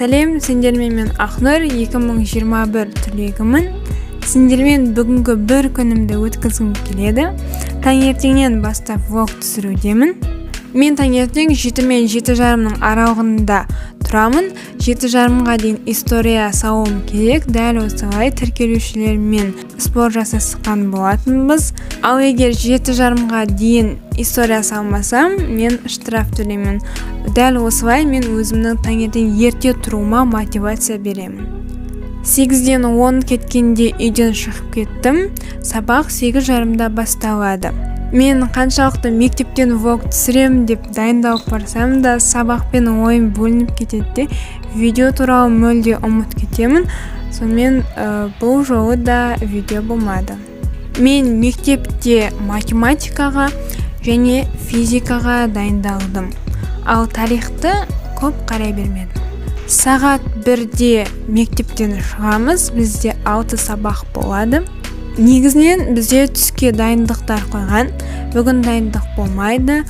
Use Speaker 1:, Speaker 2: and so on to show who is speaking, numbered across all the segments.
Speaker 1: Сәлем, сендермен мен Ақнұр 2021 түлегімін. Сендермен бүгінгі бір күнімді өткізгім келеді. Таңертеңнен бастап влог түсірудемін. Мен таңертең 7 мен 7:30 аралығында тұрамын. 7:30-ға дейін история салуым керек. Дәл осылай тіркелушілермен спорт жасасқан болатынбыз. Ал егер 7:30-ға дейін история салмасам, мен штраф төлеймін. Дәл осылай мен өзімнің таңертең ерте тұруыма мотивация беремін. 8-ден 10 кеткенде үйден шығып кеттім. Сабақ 8:30-да басталады. Мен қаншалықты мектептен влог түсірем деп дайындалып барсам да сабақпен ойым бөлініп кетеді. Видео туралы мүлде ұмыт кетемін. Сонымен бұл жолы да видео болмады. Мен мектепте математикаға және физикаға дайындалдым. Ал тарихты көп қарай бермедім. Сағат 1-де мектептен шығамыз. Бізде 6 сабақ болады. Негізінен бізде түске дайындықтар қойған. Бүгін дайындық болмайды.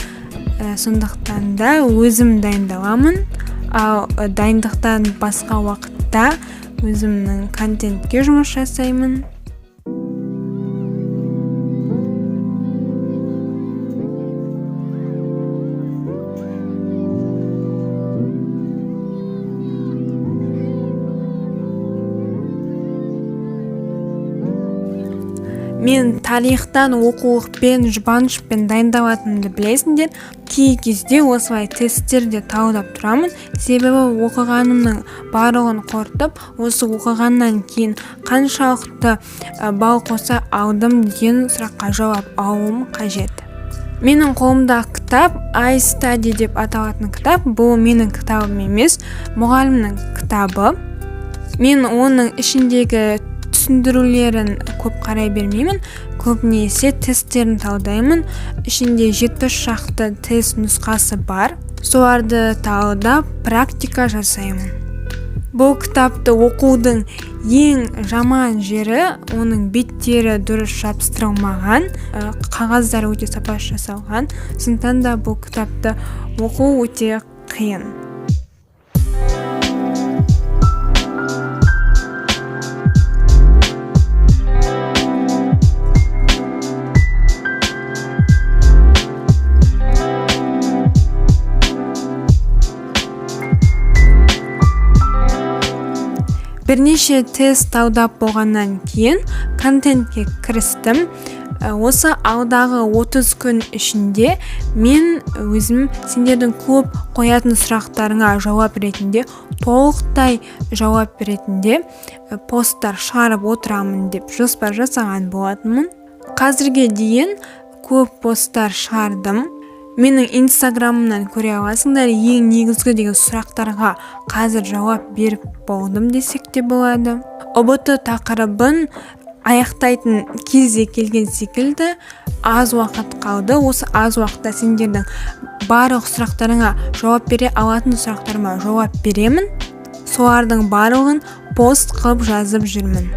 Speaker 1: Сондықтан да өзім дайындаламын. Ал дайындықтан басқа уақытта өзімнің контентке жұмыс жасаймын. Мен тарихтан оқулықпен, жұбанышпен дайындалатынымды білесіңдер. Кей кезде осылай тесттерде талдап тұрамын. Себебі оқығанымның барлығын қорытып, осы оқығаннан кейін қаншалықты балл қоса алдым деген сұраққа жауап алуым қажет. Менің қолымда кітап iStudy деп аталатын кітап. Бұл менің кітабым емес, мұғалімнің кітабы. Мен оның ішіндегі түсіндірулерін көп қарай бермеймін. Көбінесе тесттерін талдаймын. Ішінде 70 шақты тест нұсқасы бар. Соларды талдап практика жасаймын. Бұл кітапты оқудың ең жаман жері оның беттері дұрыс жабыстырылмаған, қағаздар өте сапасы жасалған. Сондықтан да бұл кітапты оқу өте қиын. Бірнеше тест талдап болғаннан кейін контентке кірістім. Осы алдағы 30 күн ішінде мен өзім сендердің көп қоятын сұрақтарыңа жауап ретінде, толықтай жауап ретінде посттар шығарып отырамын деп жоспар жасаған болатынмын. Қазірге дейін көп посттар шығардым. Менің инстаграмымнан көре аласыңдар. Ең негізгі деген сұрақтарға қазір жауап беріп болдым десек те болады. ОБТ тақырыбын аяқтайтын кезде келген секілді аз уақыт қалды. Осы аз уақытта сендердің барлық сұрақтарыңа жауап бере алатын сұрақтарыма жауап беремін. Солардың барлығын пост қылып жазып жүрмін.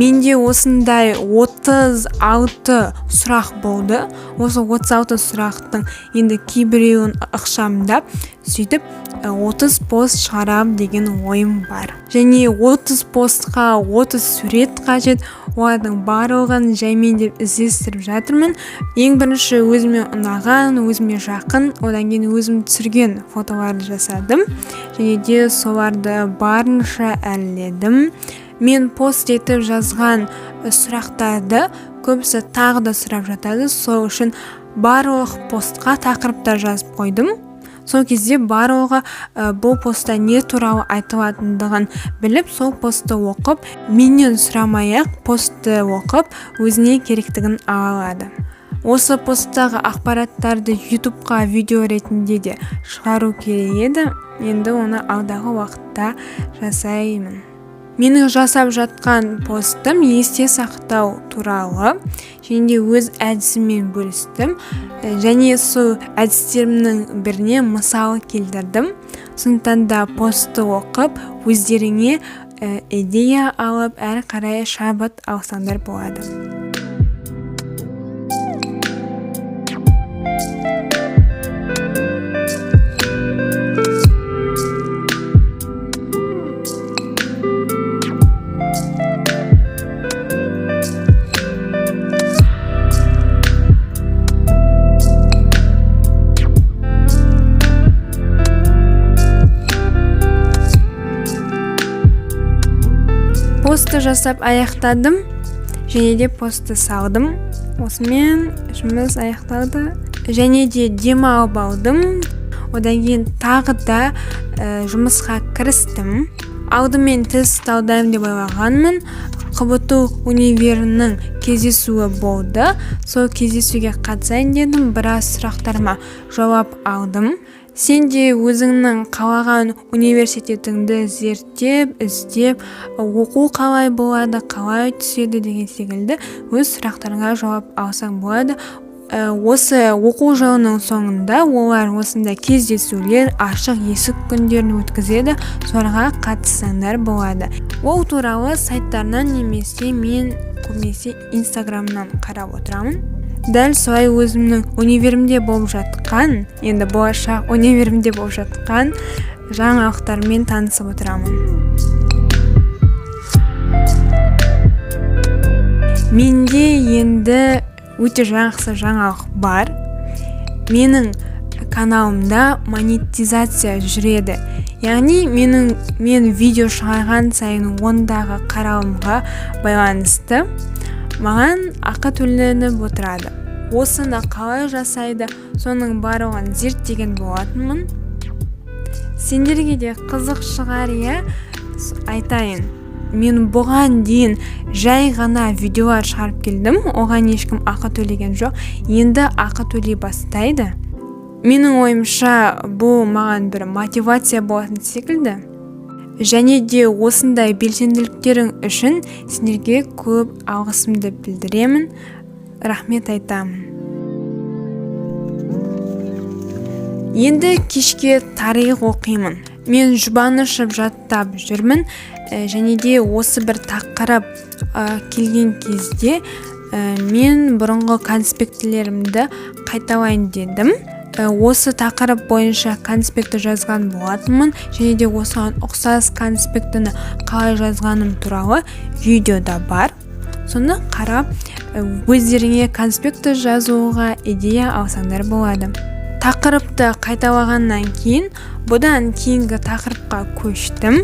Speaker 1: Менде осындай 36 сұрақ болды. Осы 36 сұрақтың енді кейбіреуін ықшамдап, сөйтіп 30 пост шығарам деген ойым бар. Және 30 постқа 30 сурет қажет. Олардың барлығын жаймен іздестіріп жатырмын. Ең бірінші өзіме ұнаған, өзіме жақын, одан кейін өзім түсірген фотоларды жасадым. Және де соларды барынша әрледім. Мен пост етіп жазған сұрақтарды көбісі тағы да сұрап жатады. Сол үшін барлық постқа тақырыптар жазып қойдым. Сол кезде барлығы бұл постта не туралы айтылатындығын біліп, сол постты оқып, менен сұрамай-ақ постты оқып, өзіне керектігін ала алады. Осы посттағы ақпараттарды YouTubeқа видео ретінде де шығару керек еді. Енді оны алдағы уақытта жасаймын. менің жасап жатқан постым есте сақтау туралы және өз әдісіммен бөлістім, және сол әдістерімнің біріне мысал келтірдім. Сондықтан да постты оқып, өздеріңе идея алып, әрі қарай шабыт алсаңдар болады. Постты жасап аяқтадым, және де постты салдым. Осымен жұмыс аяқталды. Және де демалып алдым. Одан кейін тағы да жұмысқа кірістім. Алдымен тест талдаймын деп ойлағанмын. КБТУ универінің кездесуі болды. Сол кездесуге қатысайын дедім. Біраз сұрақтарыма жауап алдым. Сен де өзіңнің қалаған университетіңді зерттеп, іздеп, оқу қалай болады, қалай түседі деген секілді өз сұрақтарыңа жауап алсаң болады. Осы оқу жылының соңында олар осындай кездесулер, ашық есік күндерін өткізеді, соларға қатыссаңдар болады. Ол туралы сайттарынан немесе мен көбінесе Инстаграмнан қарап отырамын. Дәл солай өзімнің универімде болып жатқан, енді болашақ универімде болып жатқан жаңалықтармен танысып отырамын. Менде енді өте жақсы жаңалық бар. Менің каналымда монетизация жүреді. Яғни мен видео шығарған сайын ондағы қаралымға байланысты маған ақы төленіп отырады. Осыны қалай жасайды, соның барлығын зерттеген болатынмын. Сендерге де қызық шығар, айтайын. Мен бұған дейін жай ғана видеолар шығарып келдім, оған ешкім ақы төлеген жоқ. Енді ақы төлей бастайды. Менің ойымша бұл маған бір мотивация болатын секілді. Және де осындай белсенділіктерің үшін сендерге көп алғысымды білдіремін, рахмет айтамын. Енді кешке тарих оқимын. Мен жұбанышып жаттап жүрмін, және де осы бір тақырып келген кезде мен бұрынғы конспектілерімді қайталайын дедім. Осы тақырып бойынша конспекті жазған болатынмын, және де осыған ұқсас конспектіні қалай жазғаным туралы видеода бар. Соны қарап, өздеріңе конспекті жазуға идея алсаңдар болады. Тақырыпты қайталағаннан кейін, бұдан кейінгі тақырыпқа көштім.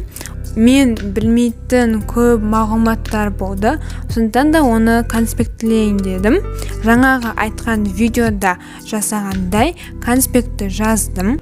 Speaker 1: Мен білмейтін көп мағлұматтар болды, сондықтан да оны конспектілейін дедім. Жаңағы айтқан видеода жасағандай конспектті жаздым.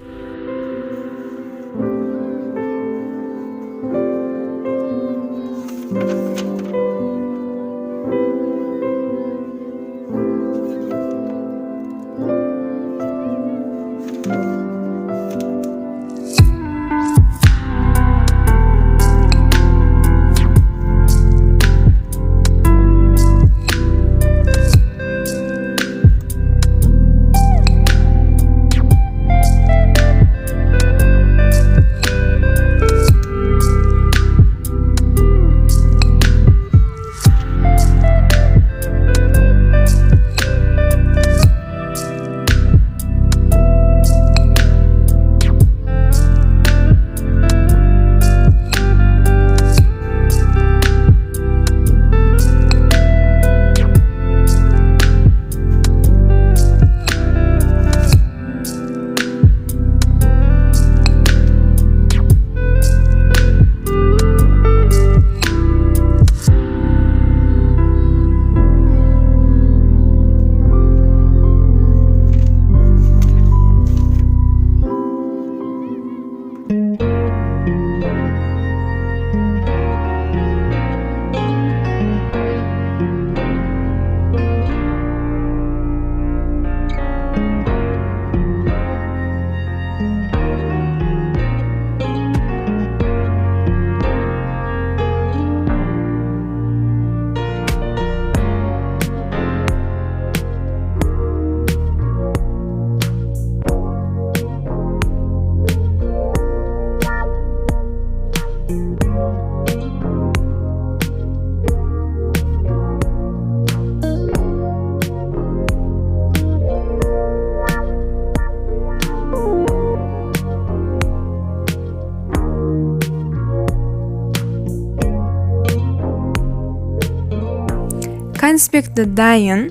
Speaker 1: Конспекті дайын.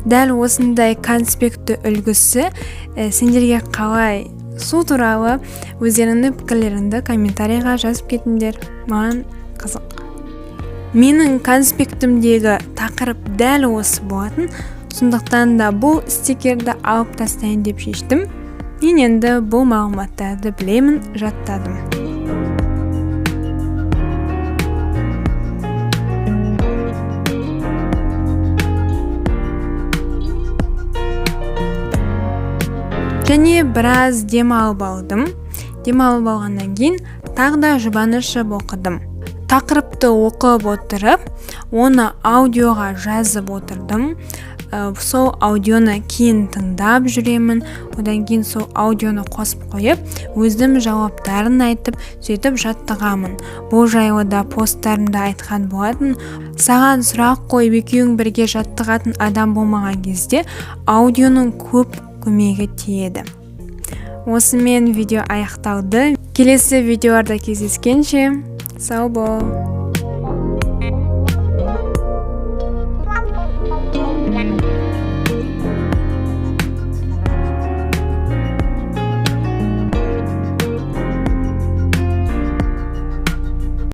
Speaker 1: Дәл осындай конспекті үлгісі сендерге қалай? Сол туралы өздеріңнің пікірлеріңді комментарийға жазып кетіңдер. Маған қызық. Менің конспектімдегі тақырып дәл осы болатын. Сондықтан да бұл стикерді алып тастайын деп шештім. Мен енді бұл мағлұматтарды білемін, жаттадым. Және біраз демалып алдым. Демалып алғаннан кейін тағы да жұбанышы оқыдым. Тақырыпты оқып отырып, оны аудиоға жазып отырдым. Сол аудионы кейін тыңдап жүремін. Одан кейін сол аудионы қосып қойып, өзім жауаптарын айтып, сөйтіп жаттығамын. Бұл жайлы да посттарымда айтқан болатын. Саған сұрақ қойып екеуің бірге жаттығатын адам болмаған кезде аудионың көп көмегі тиеді. Осымен видео аяқталды. Келесі видеоларда кездескенше сау бол.